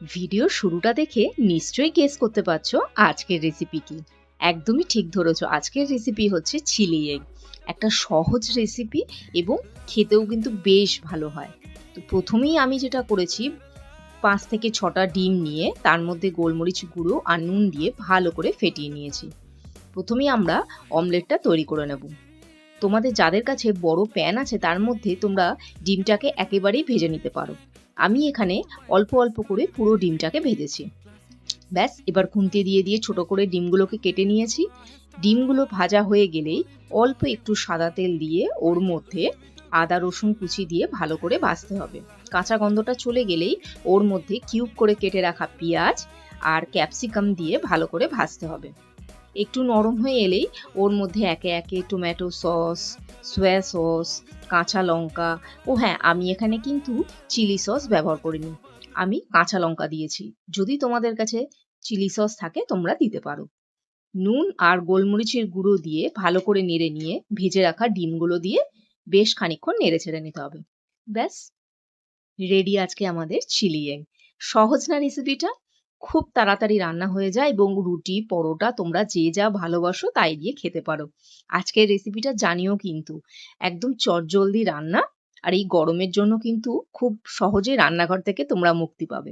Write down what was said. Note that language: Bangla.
ভিডিওর শুরুটা দেখে নিশ্চয়ই গেস করতে পারছো আজকের রেসিপি কি। একদমই ঠিক ধরেছো, আজকের রেসিপি হচ্ছে চিলি এগ। একটা সহজ রেসিপি এবং খেতেও কিন্তু বেশ ভালো হয়। তো প্রথমেই আমি যেটা করেছি, 5 থেকে 6টা ডিম নিয়ে তার মধ্যে গোলমরিচ গুঁড়ো আর নুন দিয়ে ভালো করে ফেটিয়ে নিয়েছি। প্রথমেই আমরা অমলেটটা তৈরি করে নেব। তোমাদের যাদের কাছে বড় প্যান আছে তার মধ্যে তোমরা ডিমটাকে একেবারেই ভেজে নিতে পারো। আমি এখানে অল্প অল্প করে পুরো ডিমটাকে ভেজেছি। ব্যাস, এবার খুন্তি দিয়ে ছোট করে ডিমগুলোকে কেটে নিয়েছি। ডিমগুলো ভাজা হয়ে গেলেই অল্প একটু সাদা তেল দিয়ে ওর মধ্যে আদা রসুন কুচি দিয়ে ভালো করে ভাজতে হবে। কাঁচা গন্ধটা চলে গেলেই ওর মধ্যে কিউব করে কেটে রাখা পেঁয়াজ আর ক্যাপসিকাম দিয়ে ভালো করে ভাজতে হবে। একটু নরম হয়ে এলেই ওর মধ্যে একে একে টমেটো সস, সয়া সস, কাঁচা লঙ্কা ও হ্যাঁ, আমি এখানে কিন্তু চিলি সস ব্যবহার করিনি, আমি কাঁচা লঙ্কা দিয়েছি। যদি তোমাদের কাছে চিলি সস থাকে তোমরা দিতে পারো। নুন আর গোলমরিচের গুঁড়ো দিয়ে ভালো করে নেড়ে নিয়ে ভেজে রাখা ডিমগুলো দিয়ে বেশ খানিকক্ষণ নেড়ে ছেড়ে নিতে হবে। ব্যাস, রেডি আজকে আমাদের চিলি এগ। সহজ না রেসিপিটা? খুব তাড়াতাড়ি রান্না হয়ে যায় এবং রুটি পরোটা তোমরা যে যা ভালোবাসো তাই দিয়ে খেতে পারো। আজকের রেসিপিটা জানিও কিন্তু, একদম চটজলদি রান্না, আর এই গরমের জন্য কিন্তু খুব সহজে রান্নাঘর থেকে তোমরা মুক্তি পাবে।